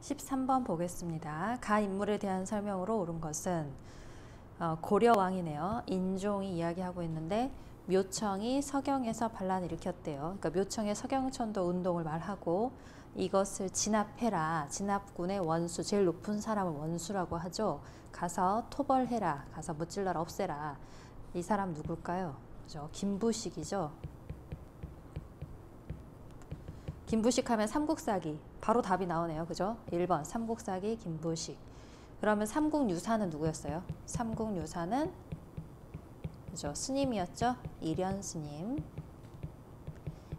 13번 보겠습니다. 가 인물에 대한 설명으로 옳은 것은 고려왕이네요. 인종이 이야기하고 있는데 묘청이 서경에서 반란을 일으켰대요. 그러니까 묘청의 서경천도 운동을 말하고 이것을 진압해라. 진압군의 원수, 제일 높은 사람을 원수라고 하죠. 가서 토벌해라. 가서 무찔러라, 없애라. 이 사람 누굴까요? 그죠? 김부식이죠. 김부식 하면 삼국사기. 바로 답이 나오네요. 그죠? 1번 삼국사기 김부식. 그러면 삼국유사는 누구였어요? 삼국유사는 그죠? 스님이었죠? 일현스님.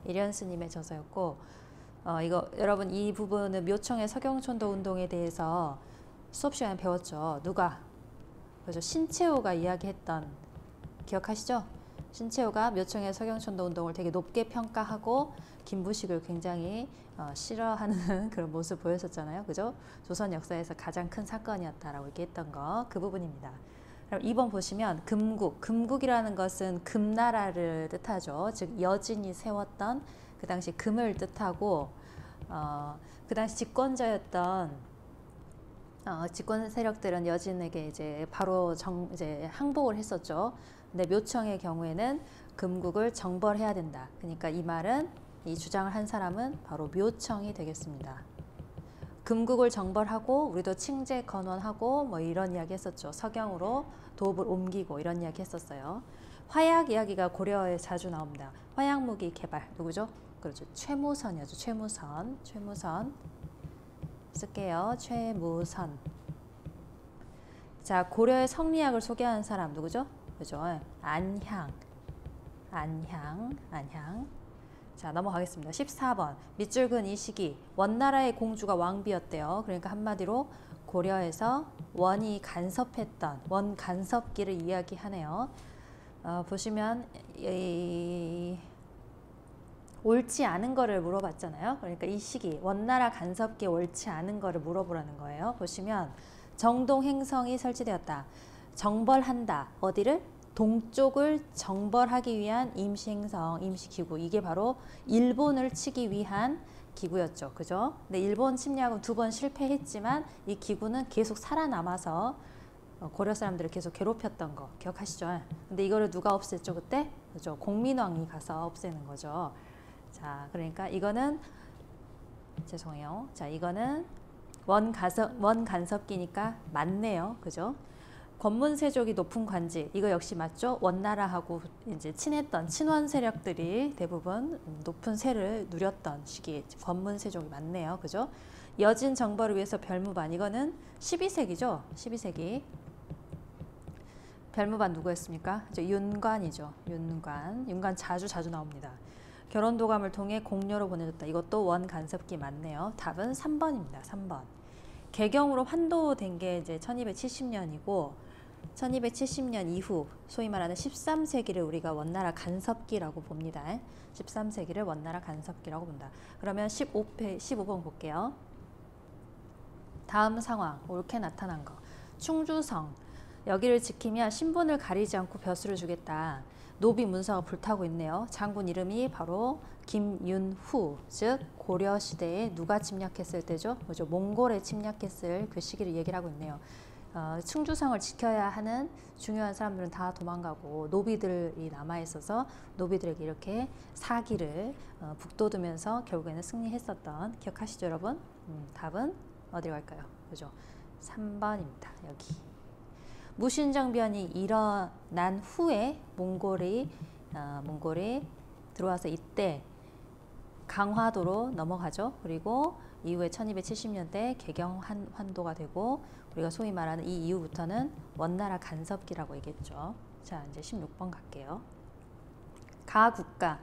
일현스님의 저서였고 이거 여러분 이 부분은 묘청의 서경천도 운동에 대해서 수업 시간에 배웠죠. 누가? 그죠? 신채호가 이야기했던 기억하시죠? 신채호가 묘청의 서경천도 운동을 되게 높게 평가하고 김부식을 굉장히 싫어하는 그런 모습 보였었잖아요. 그죠? 조선 역사에서 가장 큰 사건이었다라고 얘기했던 거 그 부분입니다. 그럼 2번 보시면 금국. 금국이라는 것은 금나라를 뜻하죠. 즉 여진이 세웠던 그 당시 금을 뜻하고 그 당시 집권자였던 집권 세력들은 여진에게 이제 바로 이제 항복을 했었죠. 근데 묘청의 경우에는 금국을 정벌해야 된다. 그러니까 이 말은 이 주장을 한 사람은 바로 묘청이 되겠습니다. 금국을 정벌하고 우리도 칭제 건원하고 뭐 이런 이야기 했었죠. 서경으로 도읍을 옮기고 이런 이야기 했었어요. 화약 이야기가 고려에 자주 나옵니다. 화약무기 개발 누구죠? 그렇죠. 최무선이었죠. 최무선 쓸게요. 최무선. 자, 고려의 성리학을 소개하는 사람 누구죠? 그죠? 안향. 자, 넘어가겠습니다. 14번. 밑줄 그은 이 시기 원나라의 공주가 왕비였대요. 그러니까 한마디로 고려에서 원이 간섭했던 원 간섭기를 이야기하네요. 보시면 옳지 않은 거를 물어봤잖아요. 그러니까 이 시기 원나라 간섭기에 옳지 않은 거를 물어보라는 거예요. 보시면 정동 행성이 설치되었다. 정벌한다. 어디를? 동쪽을 정벌하기 위한 임시행성, 임시기구. 이게 바로 일본을 치기 위한 기구였죠. 그죠? 근데 일본 침략은 2번 실패했지만 이 기구는 계속 살아남아서 고려 사람들을 계속 괴롭혔던 거 기억하시죠? 근데 이거를 누가 없앴죠 그때? 그죠? 공민왕이 가서 없애는 거죠. 자, 그러니까 이거는 죄송해요. 자, 이거는 원 간섭기니까 맞네요. 그죠? 권문세족이 높은 관직 이거 역시 맞죠? 원나라하고 이제 친했던 친원 세력들이 대부분 높은 세를 누렸던 시기 권문세족이 맞네요. 그죠? 여진 정벌을 위해서 별무반 이거는 12세기죠. 12세기 별무반 누구였습니까? 윤관이죠. 윤관 자주 나옵니다. 결혼도감을 통해 공료로 보내줬다. 이것도 원 간섭기 맞네요. 답은 3번입니다. 3번. 개경으로 환도된 게 이제 1270년이고 1270년 이후 소위 말하는 13세기를 우리가 원나라 간섭기라고 봅니다. 13세기를 원나라 간섭기라고 본다. 그러면 15번 볼게요. 다음 상황 옳게 나타난 거. 충주성 여기를 지키면 신분을 가리지 않고 벼슬을 주겠다. 노비 문서가 불타고 있네요. 장군 이름이 바로 김윤후, 즉 고려 시대에 누가 침략했을 때죠? 뭐죠? 몽골에 침략했을 그 시기를 얘기를 하고 있네요. 충주성을 지켜야 하는 중요한 사람들은 다 도망가고 노비들이 남아 있어서 노비들에게 이렇게 사기를 북돋으면서 결국에는 승리했었던 기억하시죠, 여러분? 답은 어디로 갈까요? 그죠? 3번입니다. 여기. 무신정변이 일어난 후에 몽골이 들어와서 이때 강화도로 넘어가죠. 그리고 이후에 1270년대 개경환도가 되고 우리가 소위 말하는 이 이후부터는 원나라 간섭기라고 얘기했죠. 자, 이제 16번 갈게요. 가국가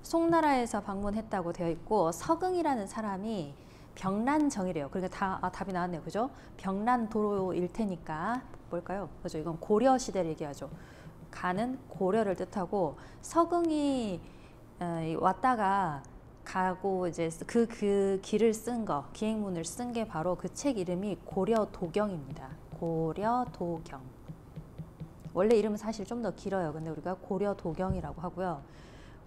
송나라에서 방문했다고 되어 있고 서긍이라는 사람이 병란정이래요. 그러니까 답이 나왔네요. 그죠? 병란도로일 테니까 뭘까요? 그죠? 이건 고려 시대를 얘기하죠. 가는 고려를 뜻하고 서긍이 왔다가 가고 이제 그 길을 쓴 거, 기행문을 쓴 게 바로 그 책 이름이 고려도경입니다. 고려도경. 원래 이름은 사실 좀 더 길어요. 근데 우리가 고려도경이라고 하고요.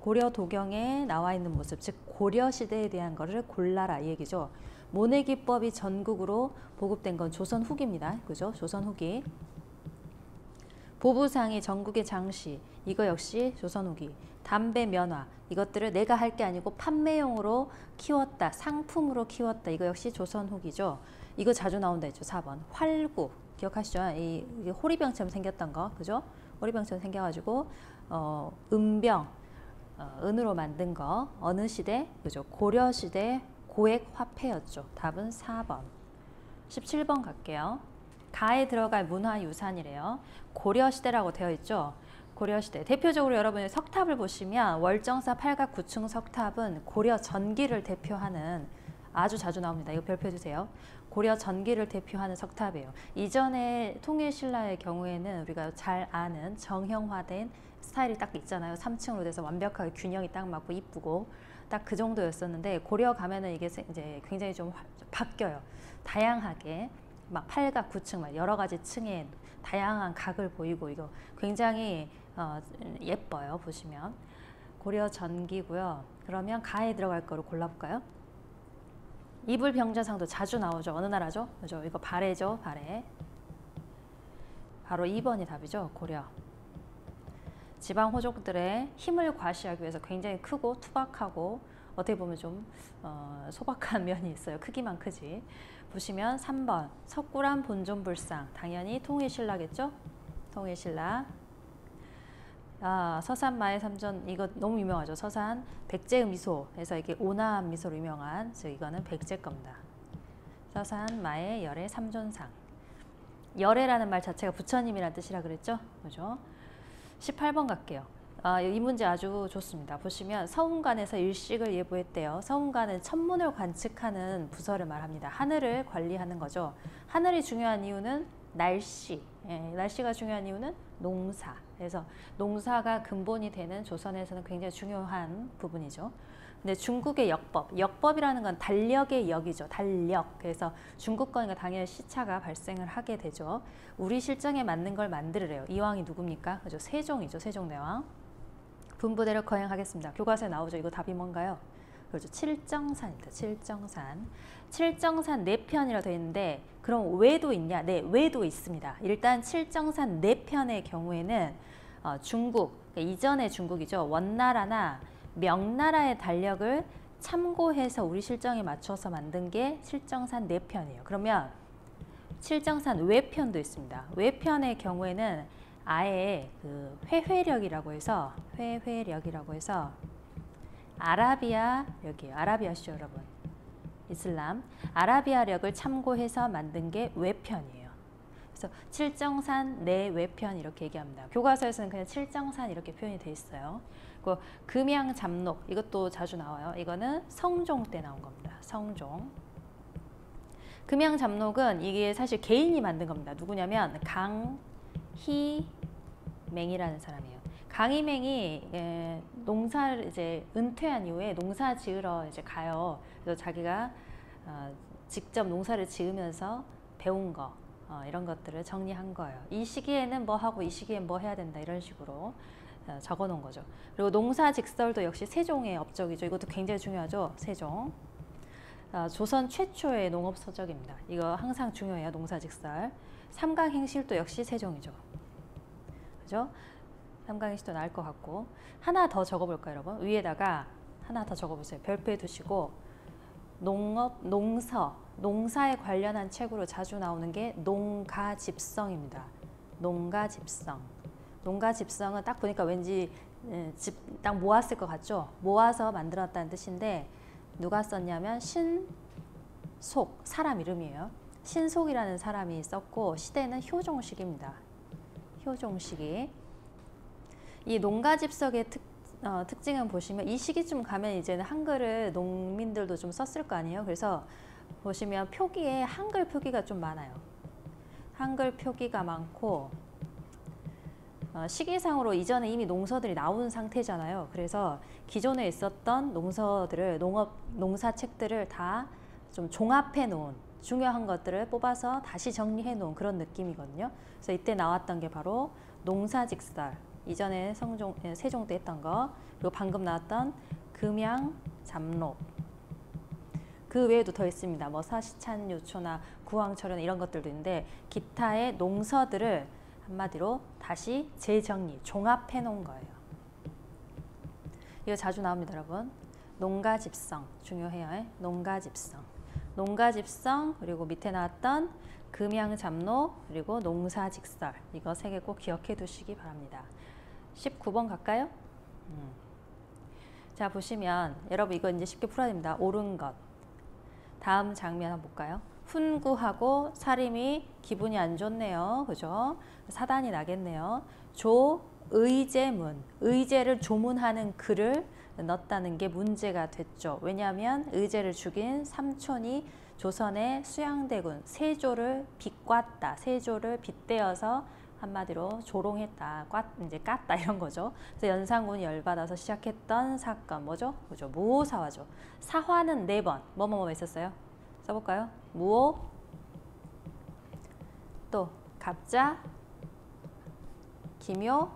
고려도경에 나와 있는 모습, 즉 고려 시대에 대한 거를 골라라 이 얘기죠. 모내기법이 전국으로 보급된 건 조선 후기입니다. 그죠? 조선 후기. 보부상이 전국의 장시, 이거 역시 조선 후기. 담배 면화, 이것들을 내가 할 게 아니고 판매용으로 키웠다, 상품으로 키웠다, 이거 역시 조선 후기죠. 이거 자주 나온다 했죠. 4번. 활구, 기억하시죠? 이게 호리병처럼 생겼던 거, 그죠? 호리병처럼 생겨가지고 은병, 은으로 만든 거, 어느 시대? 그죠? 고려 시대 고액 화폐였죠. 답은 4번. 17번 갈게요. 가에 들어갈 문화유산이래요. 고려시대라고 되어 있죠. 고려시대. 대표적으로 여러분이 석탑을 보시면 월정사 8각 9층 석탑은 고려 전기를 대표하는, 아주 자주 나옵니다. 이거 별표해 주세요. 고려 전기를 대표하는 석탑이에요. 이전에 통일신라의 경우에는 우리가 잘 아는 정형화된 스타일이 딱 있잖아요. 3층으로 돼서 완벽하게 균형이 딱 맞고 이쁘고 딱 그 정도였었는데, 고려 가면은 이게 이제 굉장히 좀 바뀌어요. 다양하게 막 8각 9층 막 여러 가지 층에 다양한 각을 보이고, 이거 굉장히 예뻐요. 보시면 고려 전기고요. 그러면 가에 들어갈 거로 골라볼까요? 이불병자상도 자주 나오죠. 어느 나라죠? 그죠? 이거 발해죠. 발해. 바로 2번이 답이죠. 고려. 지방 호족들의 힘을 과시하기 위해서 굉장히 크고 투박하고 어떻게 보면 좀 소박한 면이 있어요. 크기만 크지. 보시면 3번 석굴암 본존불상, 당연히 통일신라겠죠? 통일신라. 서산 마의 삼전, 이거 너무 유명하죠. 서산 백제의 미소에서 이게 오나암 미소로 유명한, 즉 이거는 백제 겁니다. 서산 마의 열애 삼존상. 열애라는 말 자체가 부처님이라는 뜻이라 그랬죠. 그죠? 18번 갈게요. 이 문제 아주 좋습니다. 보시면 서운관에서 일식을 예보했대요. 서운관은 천문을 관측하는 부서를 말합니다. 하늘을 관리하는 거죠. 하늘이 중요한 이유는 날씨. 날씨가 중요한 이유는 농사. 그래서 농사가 근본이 되는 조선에서는 굉장히 중요한 부분이죠. 근데 중국의 역법, 역법이라는 건 달력의 역이죠. 달력. 그래서 중국 거니까 당연히 시차가 발생을 하게 되죠. 우리 실정에 맞는 걸 만들으래요. 이왕이 누굽니까? 그죠? 세종이죠. 세종대왕. 분부대로 거행하겠습니다. 교과서에 나오죠. 이거 답이 뭔가요? 그렇죠. 칠정산입니다. 칠정산. 칠정산 4편이라 되어 있는데, 그럼 왜도 있냐? 네, 왜도 있습니다. 일단 칠정산 4편의 경우에는 중국, 그러니까 이전의 중국이죠. 원나라나 명나라의 달력을 참고해서 우리 실정에 맞춰서 만든 게 칠정산 4편이에요. 그러면 칠정산 외편도 있습니다. 외편의 경우에는 아예 그 회회력이라고 해서 아라비아 력이에요. 아라비아시죠, 여러분. 이슬람 아라비아력을 참고해서 만든 게 외편이에요. 그래서 칠정산 내 외편 이렇게 얘기합니다. 교과서에서는 그냥 칠정산 이렇게 표현이 돼 있어요. 그 금양잡록, 이것도 자주 나와요. 이거는 성종 때 나온 겁니다. 성종. 금양잡록은 이게 사실 개인이 만든 겁니다. 누구냐면 강희맹이라는 사람이에요. 강희맹이 농사를 이제 은퇴한 이후에 농사 지으러 이제 가요. 그래서 자기가 직접 농사를 지으면서 배운 거, 이런 것들을 정리한 거예요. 이 시기에는 뭐 하고 이 시기엔 뭐 해야 된다, 이런 식으로 적어 놓은 거죠. 그리고 농사직설도 역시 세종의 업적이죠. 이것도 굉장히 중요하죠. 세종. 조선 최초의 농업서적입니다. 이거 항상 중요해요. 농사직설. 삼강행실도 역시 세종이죠. 그죠? 삼강행실도 나을 것 같고. 하나 더 적어볼까요, 여러분? 위에다가 하나 더 적어보세요. 별표해 두시고, 농업, 농사에 관련한 책으로 자주 나오는 게 농가집성입니다. 농가집성. 농가집성은 딱 보니까 왠지 집 딱 모았을 것 같죠? 모아서 만들었다는 뜻인데, 누가 썼냐면 신속, 사람 이름이에요. 신속이라는 사람이 썼고, 시대는 효종시기입니다. 효종시기. 이 농가집성의 특징은 보시면 이 시기쯤 가면 이제는 한글을 농민들도 좀 썼을 거 아니에요. 그래서 보시면 표기에 한글 표기가 좀 많아요. 한글 표기가 많고, 시기상으로 이전에 이미 농서들이 나온 상태잖아요. 그래서 기존에 있었던 농서들을, 농사책들을 다 좀 종합해 놓은, 중요한 것들을 뽑아서 다시 정리해 놓은 그런 느낌이거든요. 그래서 이때 나왔던 게 바로 농사직설, 이전에 세종 때 했던 거, 그리고 방금 나왔던 금양잡록. 그 외에도 더 있습니다. 뭐 서시찬유초나 구황철원 이런 것들도 있는데 기타의 농서들을 한마디로 다시 재정리, 종합해 놓은 거예요. 이거 자주 나옵니다, 여러분. 농가집성 중요해요. 농가집성. 농가집성 그리고 밑에 나왔던 금양잡로 그리고 농사직설 이거 3개 꼭 기억해 두시기 바랍니다. 19번 갈까요? 자 보시면 여러분 이거 이제 쉽게 풀어야 됩니다. 옳은 것. 다음 장면 한번 볼까요? 훈구하고 사림이 기분이 안 좋네요. 그죠? 사단이 나겠네요. 의제문, 의제를 조문하는 글을 넣었다는 게 문제가 됐죠. 왜냐하면 의제를 죽인 삼촌이 조선의 수양대군 세조를 비꼬았다. 세조를 빗대어서 한마디로 조롱했다, 이제 깠다 이런 거죠. 그래서 연산군이 열받아서 시작했던 사건 뭐죠? 그죠? 무오사화죠. 사화는 4번. 뭐뭐뭐 있었어요? 써볼까요? 무오, 또 갑자, 기묘,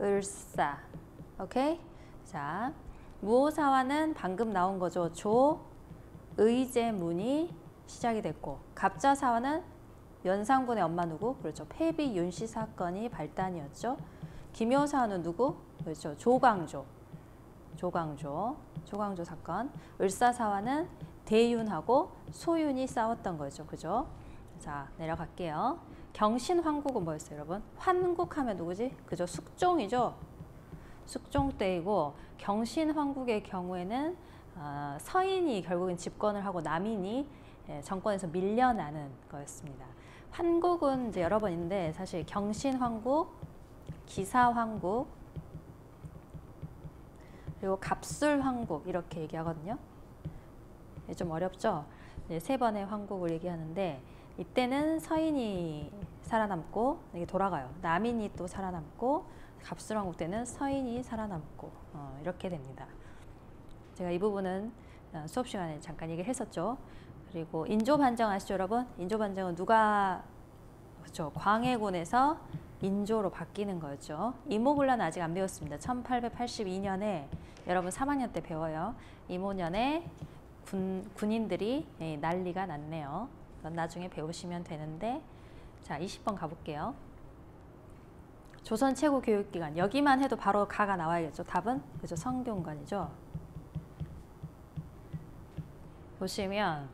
을사. 오케이? 자, 무오사화는 방금 나온 거죠. 의제문이 시작이 됐고, 갑자사화는 연산군의 엄마 누구? 그렇죠. 폐비 윤씨 사건이 발단이었죠. 기묘사화는 누구? 그렇죠. 조광조 사건. 을사사화는 대윤하고 소윤이 싸웠던 거죠. 그죠? 자, 내려갈게요. 경신환국은 뭐였어요, 여러분? 환국하면 누구지? 그죠? 숙종이죠. 숙종 때이고 경신환국의 경우에는 서인이 결국엔 집권을 하고 남인이 정권에서 밀려나는 거였습니다. 환국은 이제 여러 번 있는데 사실 경신환국, 기사환국, 그리고 갑술환국 이렇게 얘기하거든요. 좀 어렵죠? 3번의 환국을 얘기하는데 이때는 서인이 살아남고 이게 돌아가요. 남인이 또 살아남고 갑술왕국 때는 서인이 살아남고 이렇게 됩니다. 제가 이 부분은 수업 시간에 잠깐 얘기를 했었죠. 그리고 인조반정 아시죠, 여러분? 인조반정은 누가 그렇죠? 광해군에서 인조로 바뀌는 거였죠. 이모군란 아직 안 배웠습니다. 1882년에 여러분 3학년 때 배워요. 이모년에 군인들이 난리가 났네요. 나중에 배우시면 되는데 자 20번 가볼게요. 조선 최고 교육기관 여기만 해도 바로 가가 나와야겠죠. 답은 그죠 성균관이죠. 보시면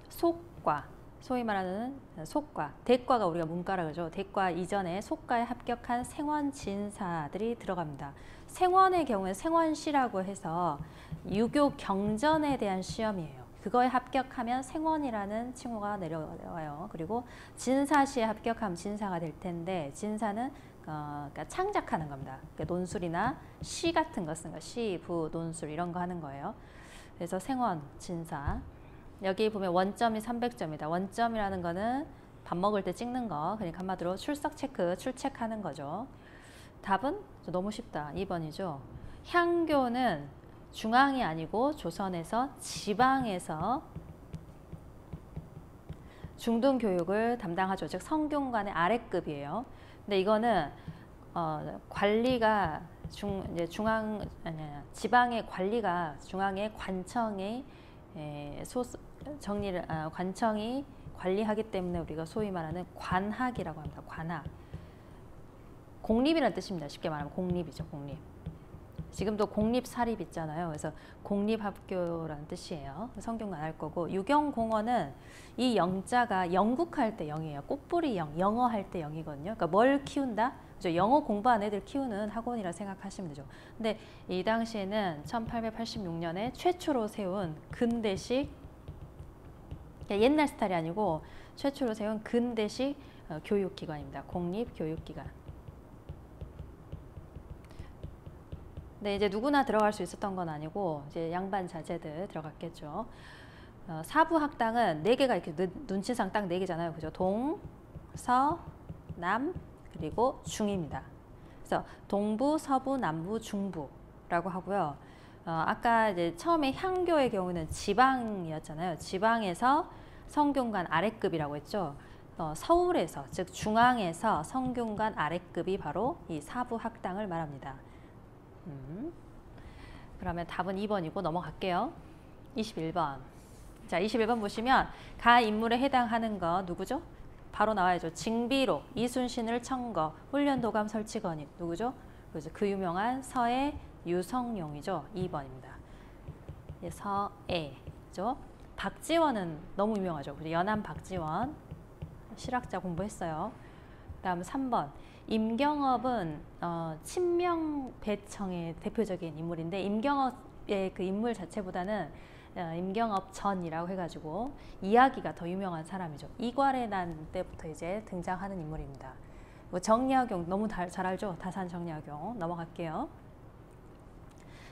속과 소위 말하는 속과 대과가 우리가 문과라 그러죠. 대과 이전에 속과에 합격한 생원 진사들이 들어갑니다. 생원의 경우에 생원시라고 해서 유교 경전에 대한 시험이에요. 그거에 합격하면 생원이라는 칭호가 내려와요. 그리고 진사시에 합격하면 진사가 될 텐데 진사는 그러니까 창작하는 겁니다. 그러니까 논술이나 시 같은 거 쓰는 거, 시, 부, 논술 이런 거 하는 거예요. 그래서 생원, 진사. 여기 보면 원점이 300점이다. 원점이라는 거는 밥 먹을 때 찍는 거. 그러니까 한마디로 출석 체크, 출첵하는 거죠. 답은 너무 쉽다. 2번이죠. 향교는 중앙이 아니고 조선에서 지방에서 중등교육을 담당하죠. 즉 성균관의 아래급이에요. 근데 이거는 관리가 지방의 관리가 중앙의 관청의 관청이 관리하기 때문에 우리가 소위 말하는 관학이라고 합니다. 관학. 공립이라는 뜻입니다. 쉽게 말하면 공립이죠. 공립. 지금도 공립사립 있잖아요. 그래서 공립학교라는 뜻이에요. 성균관 할 거고 유경공원은 이 영자가 영국할 때 영이에요. 꽃뿌리 영, 영어 할 때 영이거든요. 그러니까 뭘 키운다? 그죠? 영어 공부하는 애들 키우는 학원이라 생각하시면 되죠. 근데 이 당시에는 1886년에 최초로 세운 근대식 옛날 스타일이 아니고 최초로 세운 근대식 교육기관입니다. 공립교육기관. 네, 이제 누구나 들어갈 수 있었던 건 아니고 이제 양반 자제들 들어갔겠죠. 사부학당은 4개가 이렇게 눈치상 딱 4개잖아요. 그죠? 동, 서, 남, 그리고 중입니다. 그래서 동부, 서부, 남부, 중부라고 하고요. 아까 이제 처음에 향교의 경우는 지방이었잖아요. 지방에서 성균관 아래급이라고 했죠. 서울에서 즉 중앙에서 성균관 아래급이 바로 이 사부학당을 말합니다. 그러면 답은 2번이고 넘어갈게요. 21번. 자, 21번 보시면 가 인물에 해당하는 거 누구죠? 바로 나와야죠. 징비록, 이순신을 청거, 훈련도감 설치건이 누구죠? 그죠? 그 유명한 서해 유성룡이죠. 2번입니다. 서해죠. 박지원은 너무 유명하죠. 그죠? 연안 박지원. 실학자 공부했어요. 다음 3번. 임경업은 친명배청의 대표적인 인물인데 임경업의 그 인물 자체보다는 임경업 전이라고 해가지고 이야기가 더 유명한 사람이죠. 이괄의 난 때부터 이제 등장하는 인물입니다. 뭐 정약용 너무 잘 알죠? 다산 정약용. 넘어갈게요.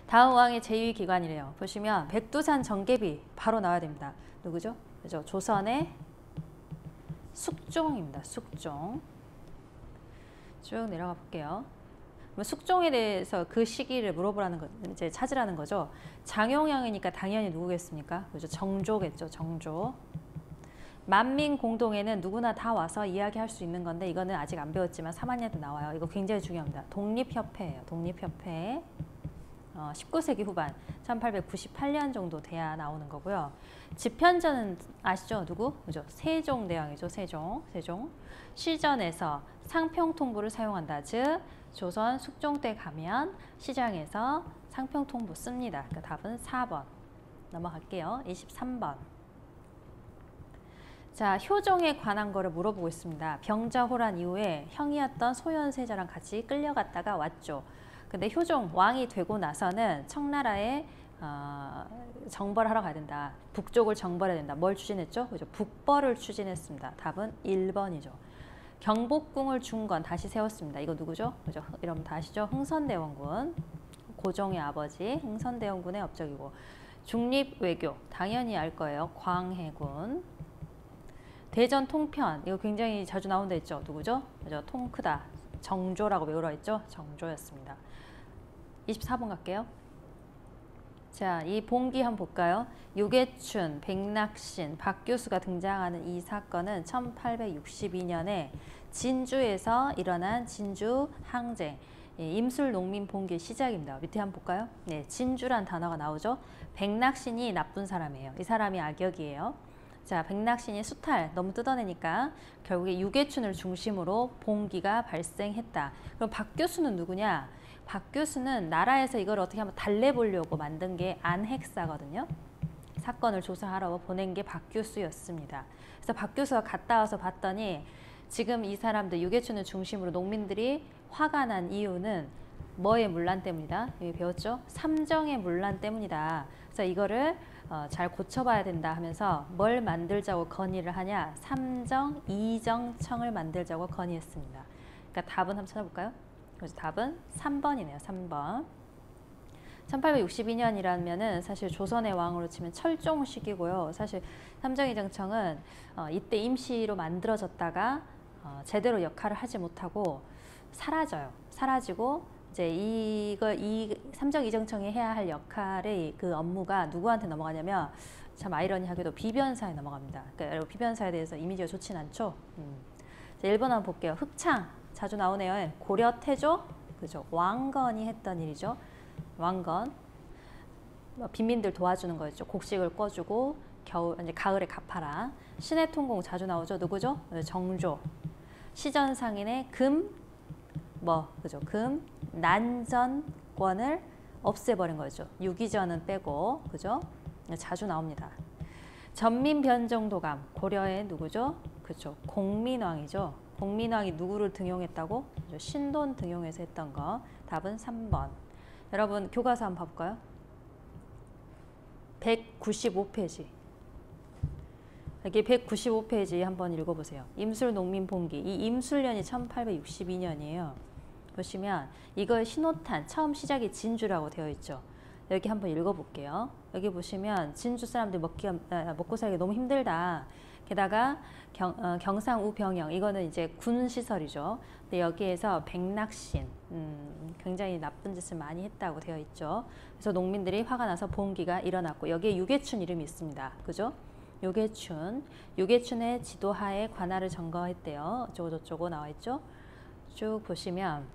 다음 왕의 제위기관이래요. 보시면 백두산 정계비 바로 나와야 됩니다. 누구죠? 그죠? 조선의 숙종입니다. 숙종. 쭉 내려가 볼게요. 숙종에 대해서 그 시기를 물어보라는 거, 이제 찾으라는 거죠. 장용영이니까 당연히 누구겠습니까? 그죠? 정조겠죠. 정조. 만민공동회는 누구나 다 와서 이야기할 수 있는 건데 이거는 아직 안 배웠지만 3학년 때 나와요. 이거 굉장히 중요합니다. 독립협회예요. 독립협회. 19세기 후반 1898년 정도 돼야 나오는 거고요. 집현전은 아시죠? 누구? 그죠? 세종대왕이죠. 세종. 시전에서 상평통보를 사용한다. 즉 조선 숙종 때 가면 시장에서 상평통보 씁니다. 그러니까 답은 4번. 넘어갈게요. 23번. 자, 효종에 관한 거를 물어보고 있습니다. 병자호란 이후에 형이었던 소현세자랑 같이 끌려갔다가 왔죠. 근데 효종 왕이 되고 나서는 청나라에 정벌하러 가야 된다. 북쪽을 정벌해야 된다. 뭘 추진했죠? 그죠? 북벌을 추진했습니다. 답은 1번이죠. 경복궁을 중건 다시 세웠습니다. 이거 누구죠? 그죠? 이러면 다 아시죠? 흥선대원군. 고종의 아버지 흥선대원군의 업적이고 중립외교 당연히 알 거예요. 광해군. 대전 통편 이거 굉장히 자주 나온 데 있죠. 누구죠? 그죠? 통 크다. 정조라고 외우라 했죠? 정조였습니다. 24번 갈게요. 자, 이 봉기 한번 볼까요? 유계춘, 백낙신, 박교수가 등장하는 이 사건은 1862년에 진주에서 일어난 진주 항쟁, 임술 농민 봉기의 시작입니다. 밑에 한번 볼까요? 네, 진주란 단어가 나오죠. 백낙신이 나쁜 사람이에요. 이 사람이 악역이에요. 자, 백낙신이 수탈 너무 뜯어내니까 결국에 유계춘을 중심으로 봉기가 발생했다. 그럼 박교수는 누구냐? 박교수는 나라에서 이걸 어떻게 한번 달래보려고 만든 게 안핵사거든요. 사건을 조사하러 보낸 게 박교수였습니다. 그래서 박교수가 갔다 와서 봤더니 지금 이 사람들 유계춘을 중심으로 농민들이 화가 난 이유는 뭐의 문란 때문이다? 여기 배웠죠? 삼정의 문란 때문이다. 그래서 이거를 잘 고쳐봐야 된다 하면서 뭘 만들자고 건의를 하냐? 삼정 이정청을 만들자고 건의했습니다. 그러니까 답은 한번 찾아볼까요? 그래서 답은 3번이네요. 3번. 1862년이라면은 사실 조선의 왕으로 치면 철종 시기고요. 사실 삼정이정청은 이때 임시로 만들어졌다가 제대로 역할을 하지 못하고 사라져요. 사라지고 이제 이 삼정이정청이 해야 할 역할의 그 업무가 누구한테 넘어가냐면 참 아이러니하게도 비변사에 넘어갑니다. 그러니까 여러분 비변사에 대해서 이미지가 좋진 않죠. 자, 1번 한번 볼게요. 흑창 자주 나오네요. 고려 태조 그죠? 왕건이 했던 일이죠. 왕건 빈민들 도와주는 거였죠. 곡식을 꿔주고 이제 가을에 갚아라. 신의 통공 자주 나오죠. 누구죠? 정조. 시전상인의 그죠? 난전권을 없애버린 거죠. 유기전은 빼고 그죠? 자주 나옵니다. 전민변정도감 고려의 누구죠? 그죠? 공민왕이죠. 공민왕이 누구를 등용했다고? 신돈 등용해서 했던 거. 답은 3번. 여러분 교과서 한번 봐볼까요? 195페이지. 여기 195페이지 한번 읽어보세요. 임술농민봉기. 이 임술년이 1862년이에요. 보시면 이거 신호탄 처음 시작이 진주라고 되어 있죠. 여기 한번 읽어볼게요. 여기 보시면 진주 사람들 먹고 살기 너무 힘들다. 게다가 경상우병영 이거는 이제 군시설이죠. 근데 여기에서 백낙신 굉장히 나쁜 짓을 많이 했다고 되어 있죠. 그래서 농민들이 화가 나서 봉기가 일어났고 여기에 유계춘 이름이 있습니다. 그죠? 유계춘의 지도하에 관할을 점거했대요. 저쩌고 나와 있죠. 쭉 보시면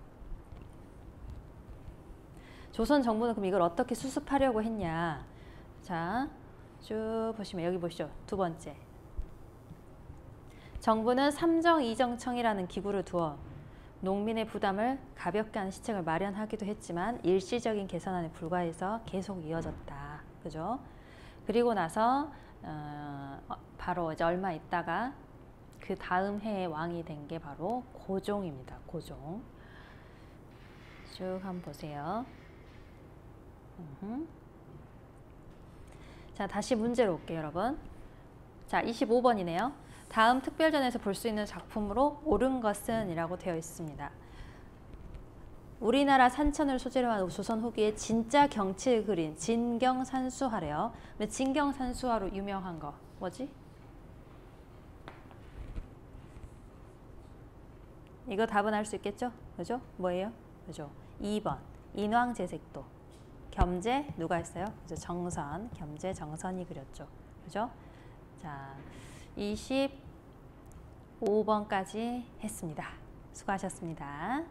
조선 정부는 그럼 이걸 어떻게 수습하려고 했냐. 자, 쭉 보시면 여기 보시죠. 두 번째. 정부는 삼정이정청이라는 기구를 두어 농민의 부담을 가볍게 하는 시책을 마련하기도 했지만 일시적인 개선안에 불과해서 계속 이어졌다. 그죠? 그리고 나서 바로 이제 얼마 있다가 그 다음 해에 왕이 된 게 바로 고종입니다. 고종. 쭉 한번 보세요. 자, 다시 문제로 올게요, 여러분. 자, 25번이네요. 다음 특별전에서 볼 수 있는 작품으로 옳은 것은 이라고 되어 있습니다. 우리나라 산천을 소재로 한 조선 후기에 진짜 경치를 그린 진경산수화래요. 근데 진경산수화로 유명한 거 뭐지? 이거 답은 알 수 있겠죠? 그죠? 뭐예요? 그죠? 2번 인왕제색도. 겸재 누가 했어요? 그죠? 정선, 겸재 정선이 그렸죠. 그죠? 자, 25번까지 했습니다. 수고하셨습니다.